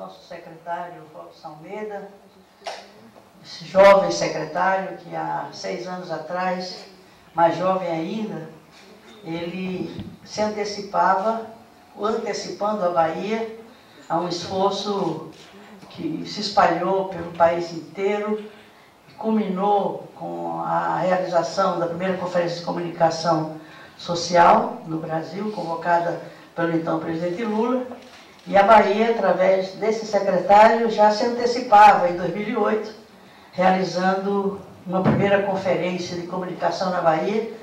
nosso secretário Robson Almeida, esse jovem secretário que há 6 anos atrás, mais jovem ainda, ele se antecipando a Bahia a um esforço que se espalhou pelo país inteiro, culminou com a realização da primeira Conferência de Comunicação Social no Brasil, convocada pelo então presidente Lula, e a Bahia, através desse secretário, já se antecipava em 2008, realizando uma primeira conferência de comunicação na Bahia,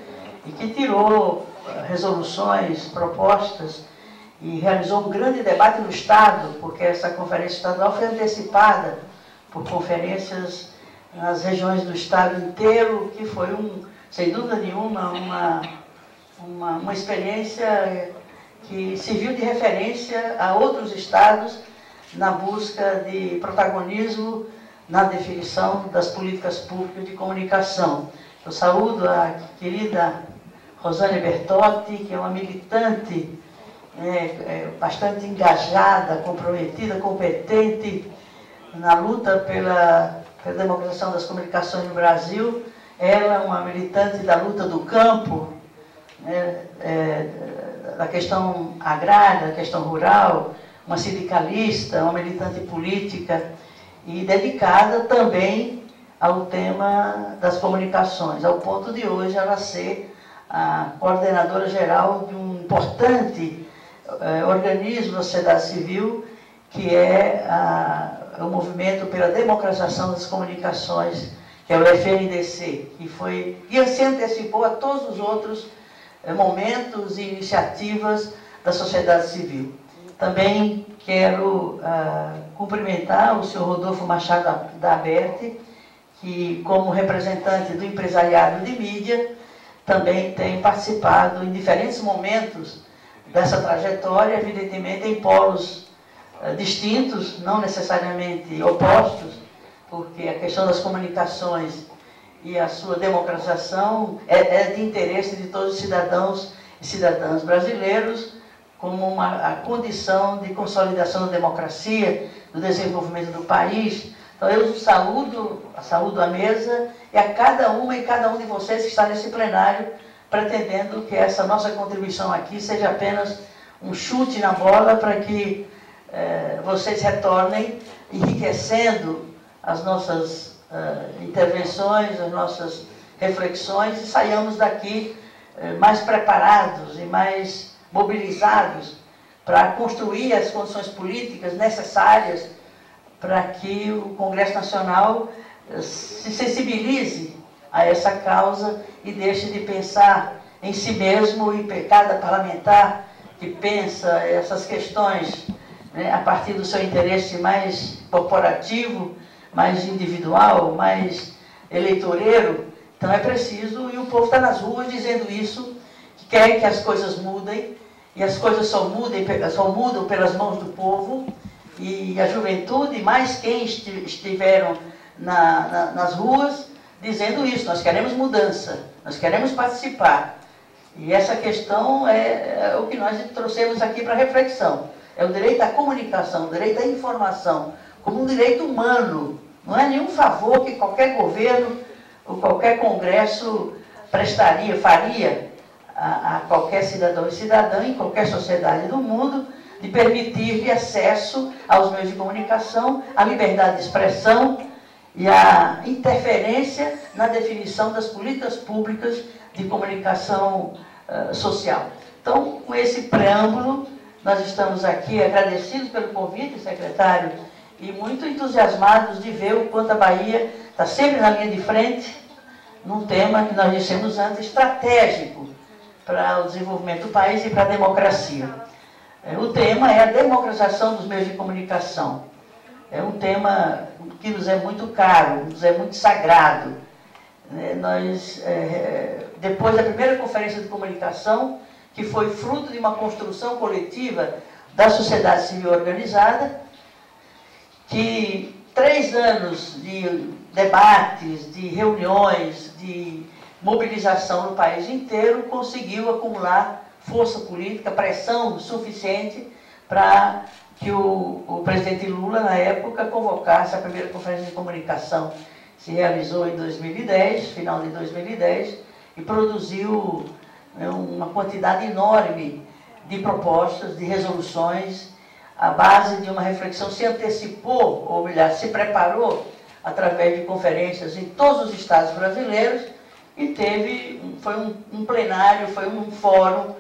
e que tirou resoluções, propostas, e realizou um grande debate no Estado, porque essa conferência estadual foi antecipada por conferências nas regiões do Estado inteiro, que foi, sem dúvida nenhuma, uma experiência que serviu de referência a outros estados na busca de protagonismo na definição das políticas públicas de comunicação. Eu saúdo a querida Rosane Bertotti, que é uma militante bastante engajada, comprometida, competente na luta pela democratização das comunicações no Brasil. Ela é uma militante da luta do campo, da questão agrária, da questão rural, uma sindicalista, uma militante política e dedicada também ao tema das comunicações, ao ponto de hoje ela ser a coordenadora geral de um importante organismo da sociedade civil, que é o Movimento pela Democratização das Comunicações, que é o FNDC, que se antecipou a todos os outros momentos e iniciativas da sociedade civil. Também quero cumprimentar o senhor Rodolfo Machado da Aberte, que, como representante do empresariado de mídia, também tem participado em diferentes momentos dessa trajetória, evidentemente em polos distintos, não necessariamente opostos, porque a questão das comunicações e a sua democratização é de interesse de todos os cidadãos e cidadãs brasileiros, como a condição de consolidação da democracia, do desenvolvimento do país. Então eu saúdo a mesa e a cada uma e cada um de vocês que está nesse plenário, pretendendo que essa nossa contribuição aqui seja apenas um chute na bola para que vocês retornem enriquecendo as nossas intervenções, as nossas reflexões e saiamos daqui mais preparados e mais mobilizados para construir as condições políticas necessárias para que o Congresso Nacional se sensibilize a essa causa e deixe de pensar em si mesmo, e cada parlamentar que pensa essas questões a partir do seu interesse mais corporativo, mais individual, mais eleitoreiro. Então é preciso, e o povo está nas ruas dizendo isso, que quer que as coisas mudem, e as coisas só mudam pelas mãos do povo, e a juventude, mais quem estiveram nas ruas, dizendo isso: nós queremos mudança, nós queremos participar. E essa questão é o que nós trouxemos aqui para reflexão. É o direito à comunicação, o direito à informação, como um direito humano. Não é nenhum favor que qualquer governo ou qualquer congresso faria a qualquer cidadão e cidadã, em qualquer sociedade do mundo, de permitir-lhe acesso aos meios de comunicação, à liberdade de expressão e à interferência na definição das políticas públicas de comunicação social. Então, com esse preâmbulo, nós estamos aqui agradecidos pelo convite, secretário, e muito entusiasmados de ver o quanto a Bahia está sempre na linha de frente, num tema que nós dissemos antes, estratégico para o desenvolvimento do país e para a democracia. O tema é a democratização dos meios de comunicação. É um tema que nos é muito caro, nos é muito sagrado. Depois da primeira conferência de comunicação, que foi fruto de uma construção coletiva da sociedade civil organizada, que 3 anos de debates, de reuniões, de mobilização no país inteiro, conseguiu acumular força política, pressão suficiente para que o presidente Lula, na época, convocasse a primeira conferência de comunicação. Se realizou em 2010, final de 2010, e produziu, né, uma quantidade enorme de propostas, de resoluções, à base de uma reflexão. Se antecipou, ou melhor, se preparou através de conferências em todos os estados brasileiros, e foi um plenário, foi um fórum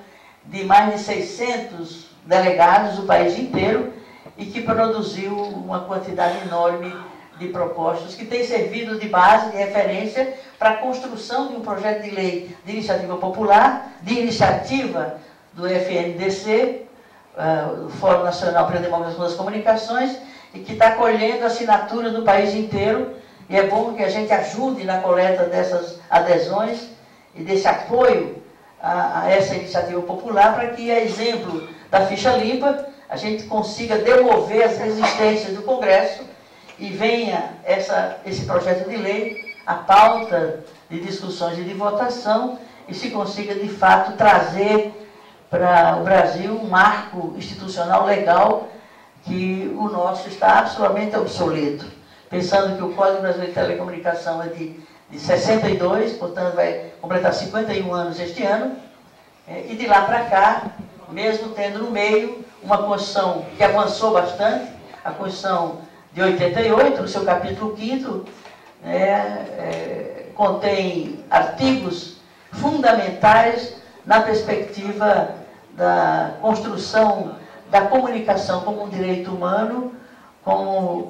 de mais de 600 delegados do país inteiro, e que produziu uma quantidade enorme de propostas que tem servido de base, de referência para a construção de um projeto de lei de iniciativa popular, de iniciativa do FNDC, o Fórum Nacional para a Democracia das Comunicações, e que está colhendo assinaturas do país inteiro, e é bom que a gente ajude na coleta dessas adesões e desse apoio a essa iniciativa popular, para que, a exemplo da ficha limpa, a gente consiga demover as resistências do Congresso e venha esse projeto de lei à pauta de discussões e de votação, e se consiga, de fato, trazer para o Brasil um marco institucional legal, que o nosso está absolutamente obsoleto. Pensando que o Código Brasileiro de Telecomunicação é de 62, portanto vai completar 51 anos este ano, e de lá para cá, mesmo tendo no meio uma Constituição que avançou bastante, a Constituição de 88, no seu capítulo 5º, contém artigos fundamentais na perspectiva da construção da comunicação como um direito humano, como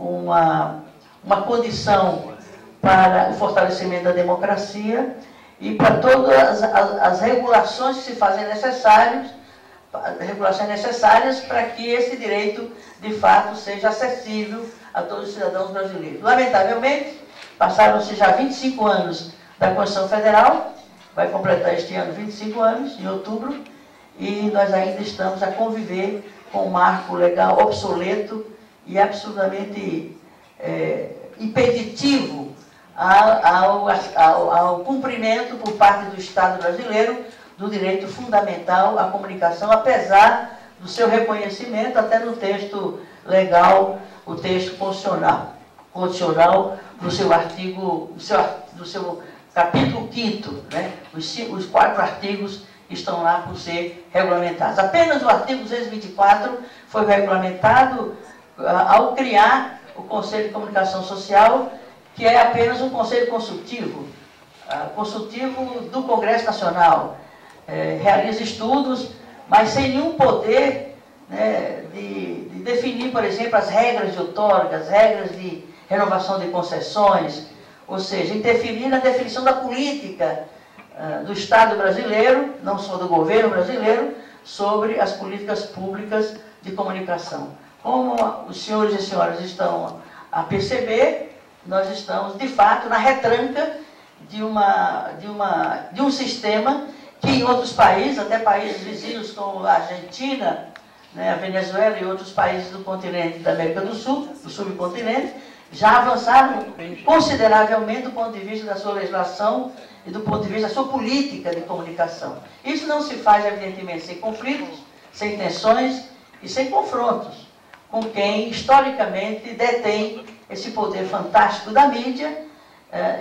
uma condição para o fortalecimento da democracia e para todas as regulações que se fazem necessárias para que esse direito, de fato, seja acessível a todos os cidadãos brasileiros. Lamentavelmente, passaram-se já 25 anos da Constituição Federal, vai completar este ano 25 anos, em outubro, e nós ainda estamos a conviver com um marco legal obsoleto e absolutamente impeditivo ao cumprimento por parte do Estado brasileiro do direito fundamental à comunicação, apesar do seu reconhecimento até no texto legal, o texto constitucional do seu artigo, do seu capítulo 5º, né? Os 4 artigos estão lá por ser regulamentados. Apenas o artigo 224 foi regulamentado ao criar o Conselho de Comunicação Social, que é apenas um conselho consultivo do Congresso Nacional. Realiza estudos, mas sem nenhum poder, né, de definir, por exemplo, as regras de outorga, as regras de renovação de concessões, ou seja, interferir na definição da política do Estado brasileiro, não só do governo brasileiro, sobre as políticas públicas de comunicação. Como os senhores e senhoras estão a perceber, nós estamos, de fato, na retranca de um sistema que em outros países, até países vizinhos como a Argentina, né, a Venezuela e outros países do continente da América do Sul, do subcontinente, já avançaram consideravelmente do ponto de vista da sua legislação e do ponto de vista da sua política de comunicação. Isso não se faz, evidentemente, sem conflitos, sem tensões e sem confrontos com quem, historicamente, detém esse poder fantástico da mídia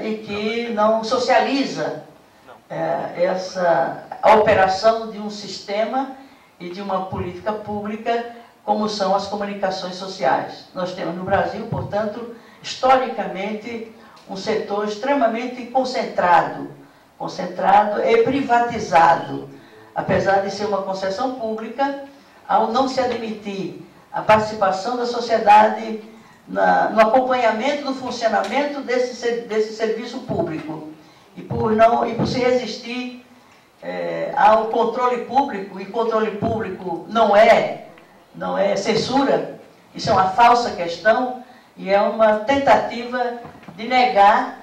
e que não socializa a operação de um sistema e de uma política pública como são as comunicações sociais. Nós temos no Brasil, portanto, historicamente, um setor extremamente concentrado e privatizado, apesar de ser uma concessão pública, ao não se admitir a participação da sociedade no acompanhamento do funcionamento desse serviço público, e por se resistir ao controle público, e controle público não é censura, isso é uma falsa questão, e é uma tentativa de negar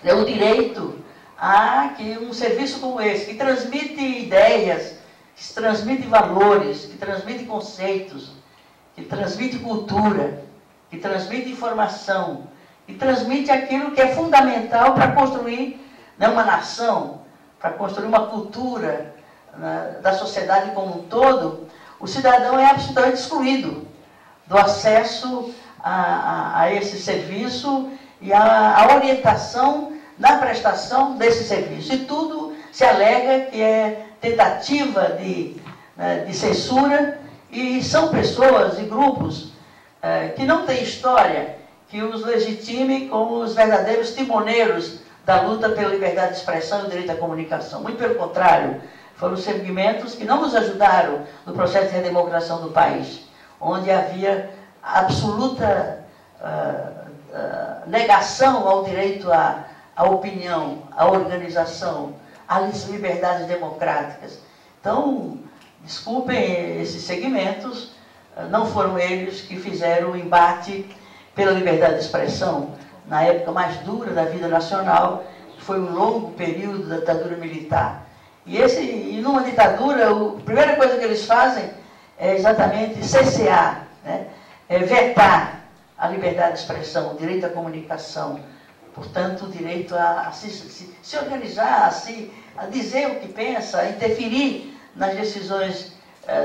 o direito a que um serviço como esse, que transmite ideias, que transmite valores, que transmite conceitos, que transmite cultura, que transmite informação, que transmite aquilo que é fundamental para construir, né, uma nação, para construir uma cultura, né, da sociedade como um todo, o cidadão é absolutamente excluído do acesso a esse serviço e a orientação na prestação desse serviço. E tudo se alega que é tentativa de censura, e são pessoas e grupos que não têm história que os legitime como os verdadeiros timoneiros da luta pela liberdade de expressão e direito à comunicação. Muito pelo contrário, foram segmentos que não nos ajudaram no processo de redemocração do país, onde havia absoluta negação ao direito à opinião, à organização, às liberdades democráticas. Então, desculpem esses segmentos, não foram eles que fizeram o embate pela liberdade de expressão na época mais dura da vida nacional, que foi um longo período da ditadura militar. E numa ditadura, a primeira coisa que eles fazem é exatamente cessear, né? Vetar a liberdade de expressão, o direito à comunicação, portanto, o direito a se organizar, a dizer o que pensa, a interferir nas decisões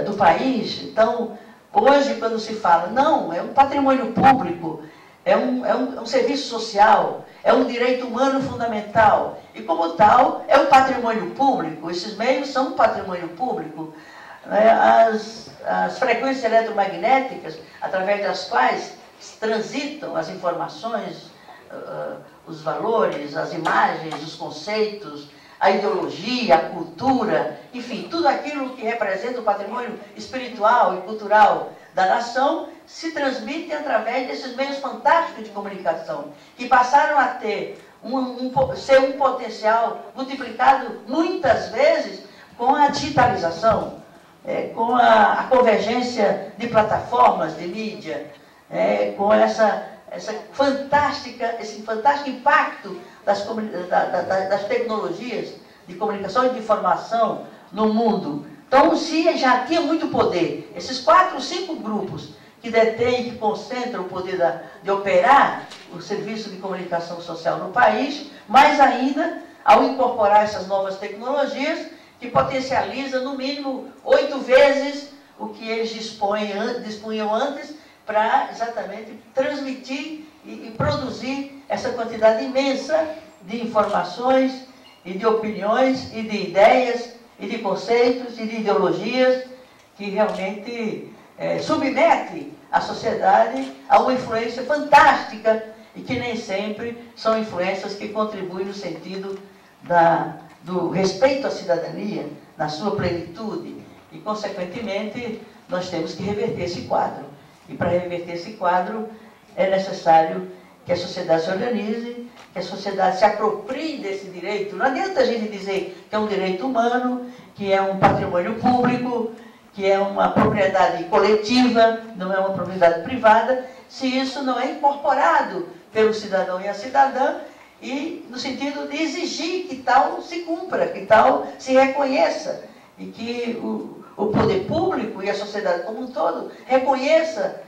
do país. Então, hoje, quando se fala, não, é um patrimônio público, é um serviço social, é um direito humano fundamental, e como tal, é um patrimônio público, esses meios são um patrimônio público. As frequências eletromagnéticas, através das quais transitam as informações, os valores, as imagens, os conceitos, a ideologia, a cultura, enfim, tudo aquilo que representa o patrimônio espiritual e cultural da nação, se transmite através desses meios fantásticos de comunicação, que passaram a ter ser um potencial multiplicado muitas vezes com a digitalização, com a convergência de plataformas de mídia, com esse fantástico impacto das tecnologias de comunicação e de informação no mundo. Então, se já tinha muito poder, esses 4 ou 5 grupos que detêm, que concentram o poder de operar o serviço de comunicação social no país, mais ainda, ao incorporar essas novas tecnologias, que potencializa, no mínimo, 8 vezes o que eles dispunham antes, para exatamente transmitir e produzir essa quantidade imensa de informações e de opiniões e de ideias e de conceitos e de ideologias que realmente submete a sociedade a uma influência fantástica e que nem sempre são influências que contribuem no sentido do respeito à cidadania, na sua plenitude. E, consequentemente, nós temos que reverter esse quadro. E para reverter esse quadro é necessário que a sociedade se organize, que a sociedade se aproprie desse direito. Não adianta a gente dizer que é um direito humano, que é um patrimônio público, que é uma propriedade coletiva, não é uma propriedade privada, se isso não é incorporado pelo cidadão e a cidadã, e no sentido de exigir que tal se cumpra, que tal se reconheça, e que o poder público e a sociedade como um todo reconheça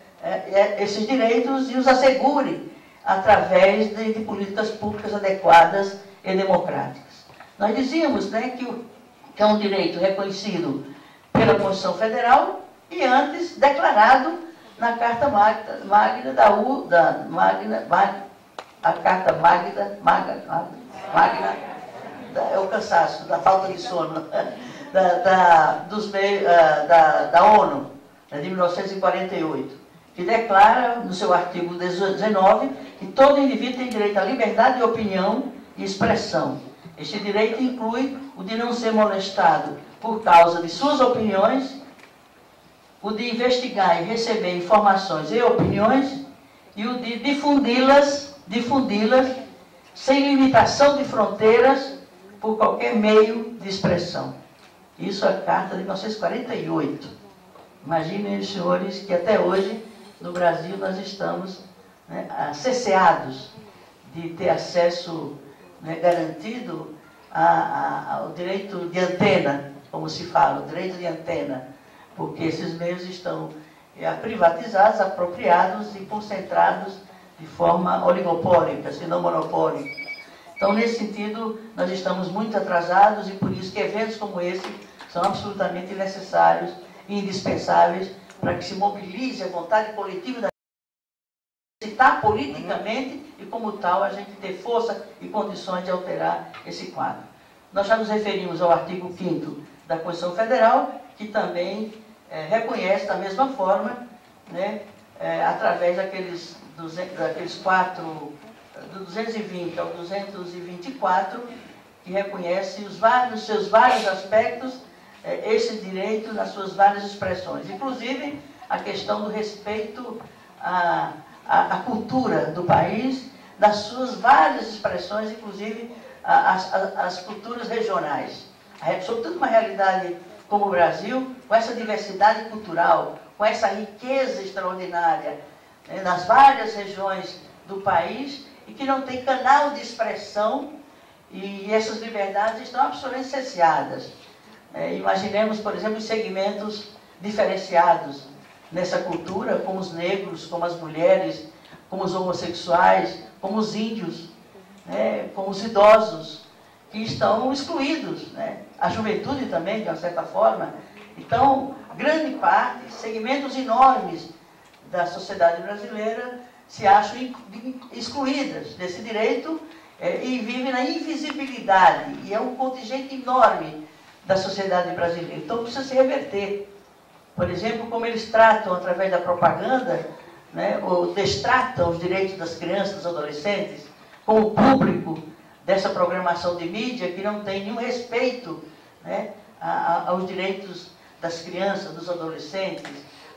esses direitos e os assegure através de políticas públicas adequadas e democráticas. Nós dizíamos, né, que é um direito reconhecido pela Constituição Federal e antes declarado na Carta Magna a Carta Magna, é o cansaço, da falta de sono, da ONU, de 1948, que declara, no seu artigo 19, que todo indivíduo tem direito à liberdade de opinião e expressão. Este direito inclui o de não ser molestado por causa de suas opiniões, o de investigar e receber informações e opiniões, e o de difundi-las sem limitação de fronteiras por qualquer meio de expressão. Isso é a Carta de 1948. Imaginem, senhores, que até hoje, no Brasil, nós estamos, né, cesseados de ter acesso, né, garantido ao direito de antena, como se fala, o direito de antena, porque esses meios estão privatizados, apropriados e concentrados de forma oligopólica, se não monopólica. Então, nesse sentido, nós estamos muito atrasados e por isso que eventos como esse são absolutamente necessários indispensáveis para que se mobilize a vontade coletiva da citar politicamente e, como tal, a gente ter força e condições de alterar esse quadro. Nós já nos referimos ao artigo 5º da Constituição Federal, que também reconhece da mesma forma, né, através daqueles quatro, do 220 ao 224, que reconhece os seus vários aspectos, esse direito nas suas várias expressões, inclusive a questão do respeito à cultura do país, das suas várias expressões, inclusive as culturas regionais. Sobretudo uma realidade como o Brasil, com essa diversidade cultural, com essa riqueza extraordinária, né, nas várias regiões do país, e que não tem canal de expressão, e essas liberdades estão absolutamente cerceadas. Imaginemos, por exemplo, os segmentos diferenciados nessa cultura, como os negros, como as mulheres, como os homossexuais, como os índios, né, como os idosos, que estão excluídos, né? A juventude também, de uma certa forma. Então, grande parte, segmentos enormes da sociedade brasileira se acham excluídas desse direito e vivem na invisibilidade, e é um contingente enorme da sociedade brasileira. Então, precisa se reverter. Por exemplo, como eles tratam, através da propaganda, né, ou destratam os direitos das crianças e dos adolescentes, com o público dessa programação de mídia que não tem nenhum respeito, né, aos direitos das crianças, dos adolescentes,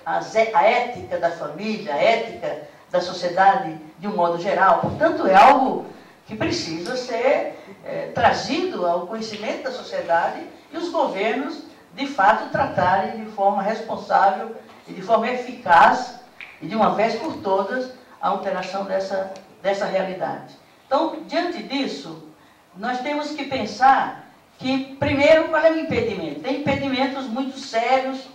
a ética da família, a ética da sociedade de um modo geral. Portanto, é algo que precisa ser trazido ao conhecimento da sociedade e os governos, de fato, tratarem de forma responsável e de forma eficaz e de uma vez por todas a alteração dessa realidade. Então, diante disso, nós temos que pensar que, primeiro, qual é o impedimento? Tem impedimentos muito sérios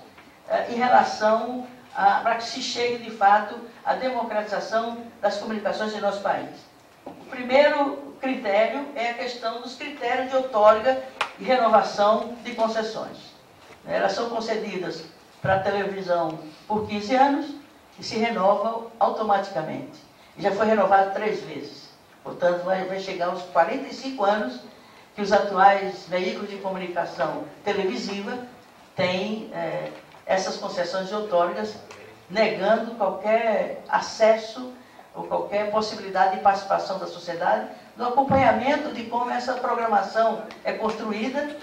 em relação para que se chegue, de fato, à democratização das comunicações em nosso país. O primeiro critério é a questão dos critérios de outorga e renovação de concessões. Elas são concedidas para a televisão por 15 anos e se renovam automaticamente. E já foi renovado 3 vezes. Portanto, vai chegar aos 45 anos que os atuais veículos de comunicação televisiva têm essas concessões de outorgas, negando qualquer acesso ou qualquer possibilidade de participação da sociedade no acompanhamento de como essa programação é construída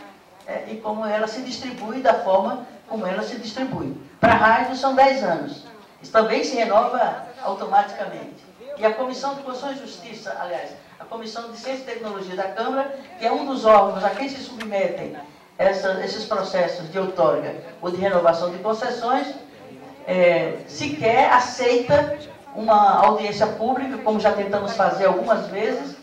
e como ela se distribui da forma como ela se distribui. Para a rádio são 10 anos. Isso também se renova automaticamente. E a Comissão de Constituição e Justiça, aliás, a Comissão de Ciência e Tecnologia da Câmara, que é um dos órgãos a quem se submetem esses processos de outorga ou de renovação de concessões, sequer aceita uma audiência pública, como já tentamos fazer algumas vezes,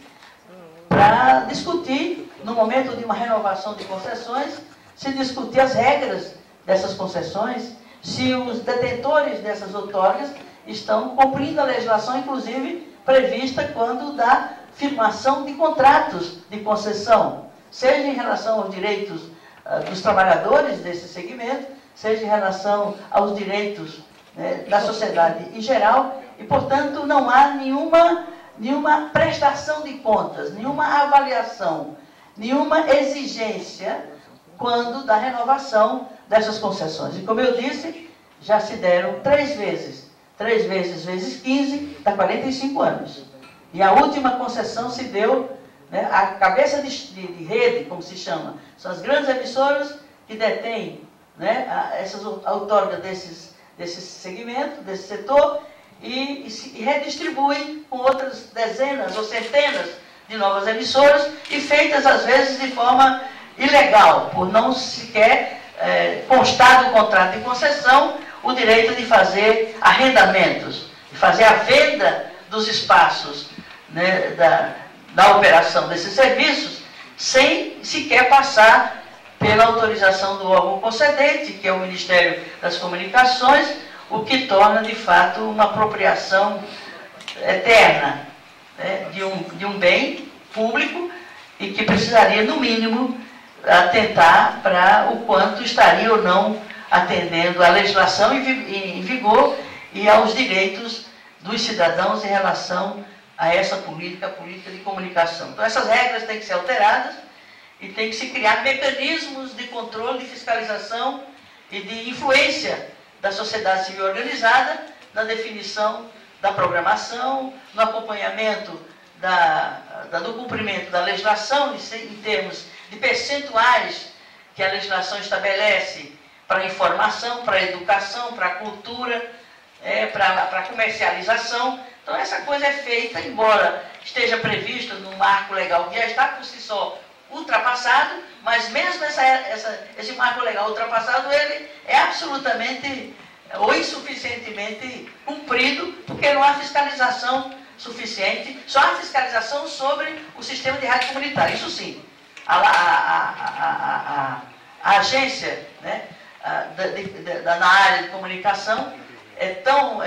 para discutir, no momento de uma renovação de concessões, se discutir as regras dessas concessões, se os detentores dessas outorgas estão cumprindo a legislação, inclusive prevista quando da firmação de contratos de concessão, seja em relação aos direitos dos trabalhadores desse segmento, seja em relação aos direitos, né, da sociedade em geral, e, portanto, não há nenhuma prestação de contas, nenhuma avaliação, nenhuma exigência quando da renovação dessas concessões. E, como eu disse, já se deram 3 vezes. 3 vezes 15, dá 45 anos. E a última concessão se deu, né, a cabeça de rede, como se chama, são as grandes emissoras que detêm, né, essas outorgas desse segmento, desse setor, e redistribuem com outras dezenas ou centenas de novas emissoras, e feitas às vezes de forma ilegal, por não sequer constar no contrato de concessão o direito de fazer arrendamentos, de fazer a venda dos espaços, né, da operação desses serviços, sem sequer passar pela autorização do órgão concedente, que é o Ministério das Comunicações, o que torna, de fato, uma apropriação eterna, né, de um bem público e que precisaria, no mínimo, atentar para o quanto estaria ou não atendendo à legislação em vigor e aos direitos dos cidadãos em relação a essa política, a política de comunicação. Então, essas regras têm que ser alteradas e tem que se criar mecanismos de controle, de fiscalização e de influência da sociedade civil organizada na definição da programação, no acompanhamento do cumprimento da legislação em termos de percentuais que a legislação estabelece para a informação, para a educação, para a cultura, para a comercialização. Então, essa coisa é feita, embora esteja prevista no marco legal que já está por si só ultrapassado, mas mesmo esse marco legal ultrapassado, ele é absolutamente ou insuficientemente cumprido, porque não há fiscalização suficiente, só há fiscalização sobre o sistema de rádio comunitária. Isso sim, a agência, né, na área de comunicação é tão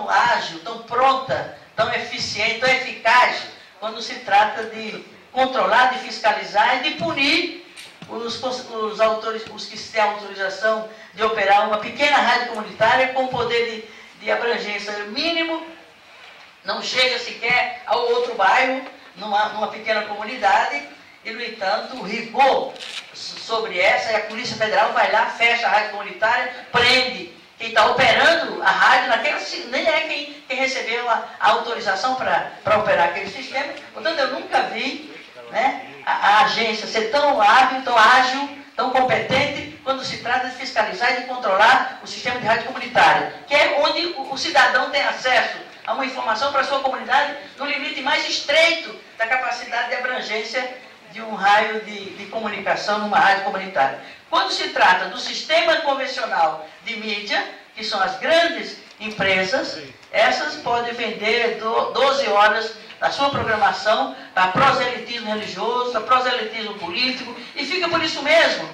ágil, tão pronta, tão eficiente, tão eficaz, quando se trata de controlar, de fiscalizar e de punir os autores, os que têm autorização de operar uma pequena rádio comunitária com poder de abrangência mínimo, não chega sequer ao outro bairro, numa pequena comunidade, e, no entanto, o rigor sobre essa, e a Polícia Federal vai lá, fecha a rádio comunitária, prende quem está operando a rádio, nem é quem recebeu a autorização para operar aquele sistema. Portanto, eu nunca vi, né, a agência ser tão hábil, tão ágil, tão competente, quando se trata de fiscalizar e de controlar o sistema de rádio comunitária, que é onde o cidadão tem acesso a uma informação para a sua comunidade no limite mais estreito da capacidade de abrangência de um raio de comunicação numa rádio comunitária. Quando se trata do sistema convencional de mídia, que são as grandes empresas, essas podem vender 12 horas da sua programação para proselitismo religioso, para proselitismo político, e fica por isso mesmo.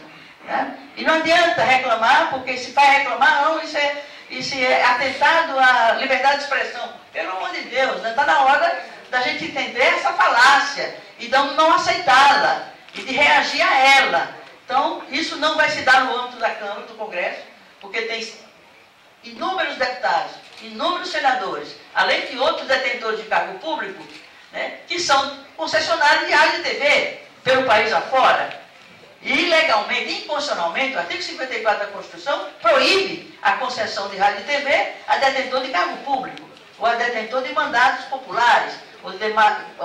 Né? E não adianta reclamar, porque se vai reclamar, não, isso é atentado à liberdade de expressão. Pelo amor de Deus, né? Está na hora da gente entender essa falácia e não aceitá-la e de reagir a ela. Então, isso não vai se dar no âmbito da Câmara, do Congresso, porque tem inúmeros deputados, inúmeros senadores, além de outros detentores de cargo público, né, que são concessionários de rádio e TV pelo país afora. E ilegalmente, inconstitucionalmente, o artigo 54 da Constituição proíbe a concessão de rádio e TV a detentor de cargo público, ou a detentor de mandatos populares, ou de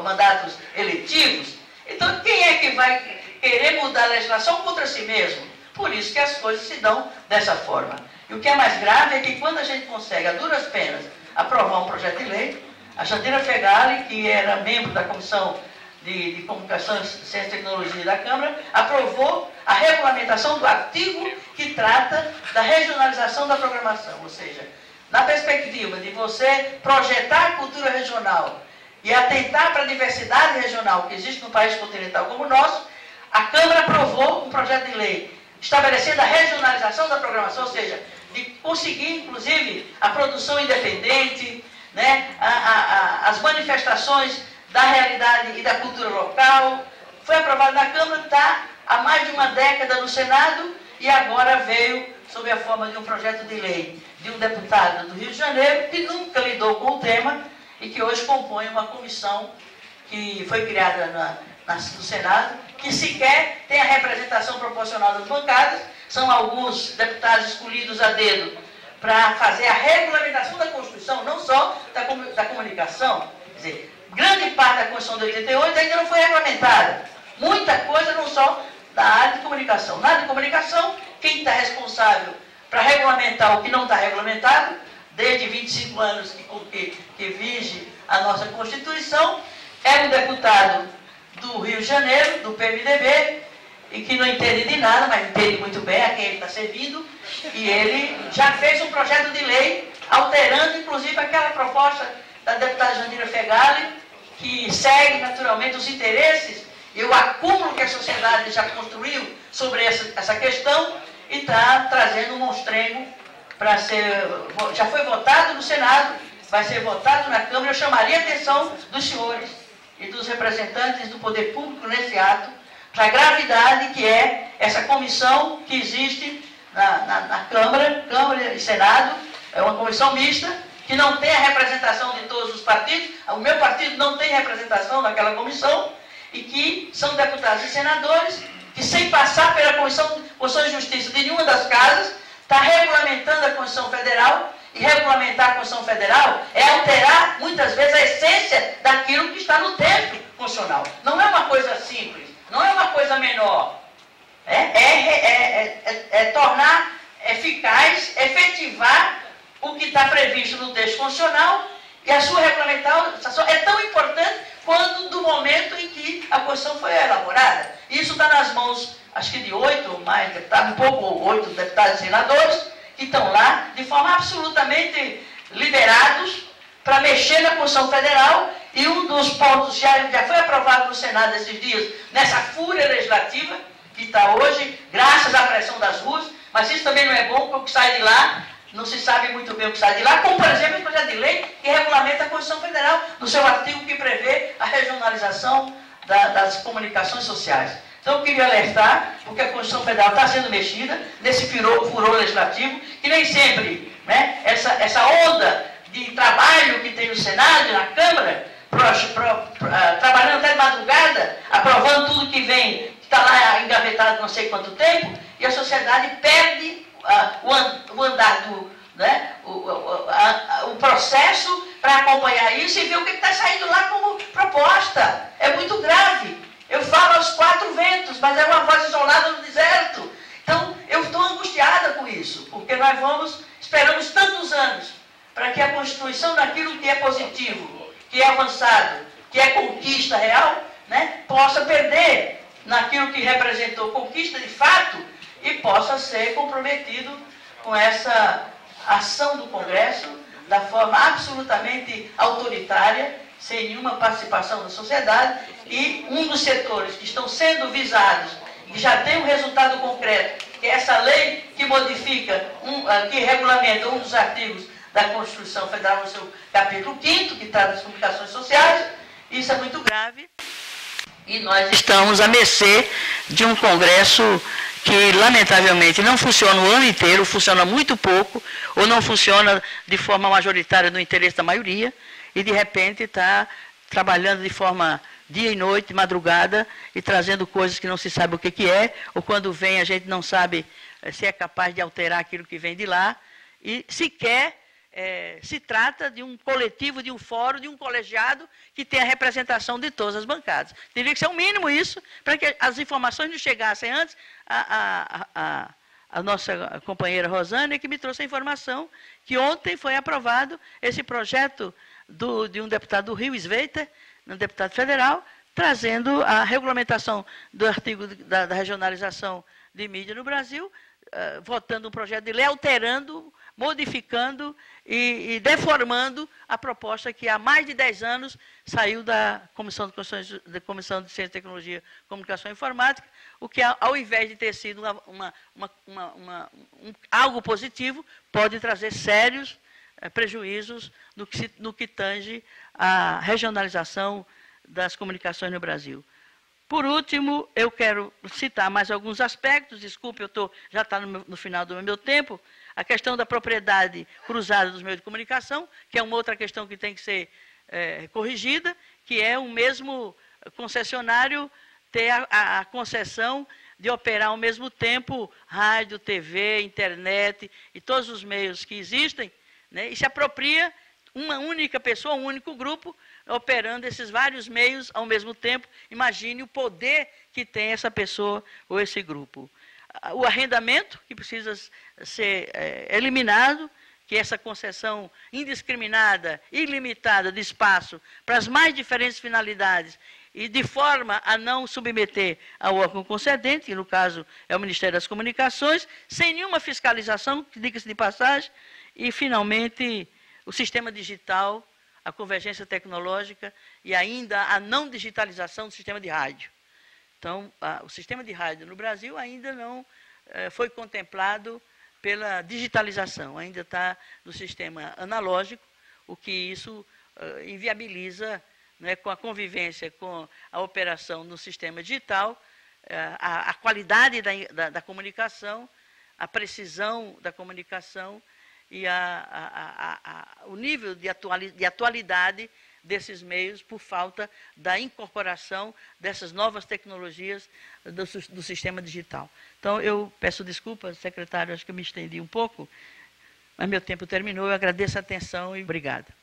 mandatos eletivos. Então, quem é que vai querer mudar a legislação contra si mesmo? Por isso que as coisas se dão dessa forma. E o que é mais grave é que quando a gente consegue, a duras penas, aprovar um projeto de lei, a Jandira Fegali, que era membro da Comissão de Comunicação, Ciência e Tecnologia da Câmara, aprovou a regulamentação do artigo que trata da regionalização da programação. Ou seja, na perspectiva de você projetar a cultura regional e atentar para a diversidade regional que existe no país continental como o nosso, a Câmara aprovou um projeto de lei estabelecendo a regionalização da programação, ou seja, de conseguir, inclusive, a produção independente, né, as manifestações da realidade e da cultura local. Foi aprovado na Câmara, está há mais de uma década no Senado e agora veio sob a forma de um projeto de lei de um deputado do Rio de Janeiro que nunca lidou com o tema e que hoje compõe uma comissão que foi criada no Senado, que sequer tem a representação proporcional das bancadas. São alguns deputados escolhidos a dedo para fazer a regulamentação da Constituição, não só da comunicação. Quer dizer, grande parte da Constituição de 88 ainda não foi regulamentada. Muita coisa não só da área de comunicação. Na área de comunicação, quem está responsável para regulamentar o que não está regulamentado, desde 25 anos que vige a nossa Constituição, é um deputado do Rio de Janeiro, do PMDB, e que não entende de nada, mas entende muito bem a quem ele está servindo, e ele já fez um projeto de lei alterando, inclusive, aquela proposta da deputada Jandira Fegali, que segue naturalmente os interesses e o acúmulo que a sociedade já construiu sobre essa questão, e está trazendo um monstrengo para ser... Já foi votado no Senado, vai ser votado na Câmara. Eu chamaria a atenção dos senhores e dos representantes do poder público nesse ato, para a gravidade que é essa comissão que existe na Câmara e Senado, é uma comissão mista, que não tem a representação de todos os partidos, o meu partido não tem representação naquela comissão, e que são deputados e senadores, que sem passar pela Comissão de Justiça de nenhuma das casas, está regulamentando a Constituição Federal, e regulamentar a Constituição Federal é alterar, muitas vezes, a essência daquilo que está no texto constitucional. Não é uma coisa simples, não é uma coisa menor. É tornar eficaz, efetivar o que está previsto no texto constitucional, e a sua regulamentação é tão importante quanto do momento em que a Constituição foi elaborada. Isso está nas mãos, acho que de 8 ou mais deputados, um pouco 8 deputados e senadores, que estão lá de forma absolutamente liberados para mexer na Constituição Federal, e um dos pontos já foi aprovado no Senado esses dias, nessa fúria legislativa, que está hoje, graças à pressão das ruas, mas isso também não é bom, porque o que sai de lá, não se sabe muito bem o que sai de lá, como, por exemplo, o projeto de lei que regulamenta a Constituição Federal, no seu artigo que prevê a regionalização das comunicações sociais. Então, eu queria alertar, porque a Constituição Federal está sendo mexida, nesse furor legislativo, que nem sempre, né, essa onda de trabalho que tem no Senado e na Câmara, trabalhando até de madrugada, aprovando tudo que vem, que está lá engavetado não sei quanto tempo, e a sociedade perde o andar o processo para acompanhar isso e ver o que está saindo lá como proposta. É muito grave. Eu falo aos 4 ventos, mas é uma voz isolada no deserto. Então, eu estou angustiada com isso, porque nós esperamos tantos anos para que a Constituição, daquilo que é positivo, que é avançado, que é conquista real, né, possa perder naquilo que representou conquista de fato e possa ser comprometido com essa ação do Congresso da forma absolutamente autoritária, sem nenhuma participação da sociedade, e um dos setores que estão sendo visados, que já tem um resultado concreto, que é essa lei que modifica, que regulamenta um dos artigos da Constituição Federal no seu capítulo 5º, que trata das comunicações sociais. Isso é muito grave. E nós estamos à mercê de um Congresso que, lamentavelmente, não funciona o ano inteiro, funciona muito pouco, ou não funciona de forma majoritária no interesse da maioria, e, de repente, está trabalhando de forma dia e noite, madrugada, e trazendo coisas que não se sabe o que é, ou quando vem a gente não sabe se é capaz de alterar aquilo que vem de lá, e sequer se trata de um coletivo, de um fórum, de um colegiado que tem a representação de todas as bancadas. Teria que ser o mínimo isso, para que as informações não chegassem antes. A nossa companheira Rosânia que me trouxe a informação que ontem foi aprovado esse projeto de um deputado do Rio, Sveiter, um deputado federal, trazendo a regulamentação do artigo da regionalização de mídia no Brasil, votando um projeto de lei, alterando, modificando e deformando a proposta que há mais de 10 anos saiu da Comissão de Ciência, Tecnologia, Comunicação e Informática, o que, ao invés de ter sido algo positivo, pode trazer sérios prejuízos no que tange à regionalização das comunicações no Brasil. Por último, eu quero citar mais alguns aspectos, desculpe, já está no final do meu tempo, a questão da propriedade cruzada dos meios de comunicação, que é uma outra questão que tem que ser corrigida, que é o mesmo concessionário ter a concessão de operar ao mesmo tempo rádio, TV, internet e todos os meios que existem, né, e se apropria uma única pessoa, um único grupo, operando esses vários meios ao mesmo tempo. Imagine o poder que tem essa pessoa ou esse grupo. O arrendamento, que precisa ser eliminado, que essa concessão indiscriminada, ilimitada de espaço para as mais diferentes finalidades e de forma a não submeter ao órgão concedente, que no caso é o Ministério das Comunicações, sem nenhuma fiscalização, diga-se de passagem, e finalmente o sistema digital, a convergência tecnológica e ainda a não digitalização do sistema de rádio. Então, o sistema de rádio no Brasil ainda não foi contemplado pela digitalização, ainda está no sistema analógico, o que isso inviabiliza, né, com a convivência com a operação no sistema digital, a qualidade da comunicação, a precisão da comunicação e o nível de atualidade desses meios por falta da incorporação dessas novas tecnologias do sistema digital. Então, eu peço desculpas, secretário, acho que eu me estendi um pouco, mas meu tempo terminou. Eu agradeço a atenção e obrigada.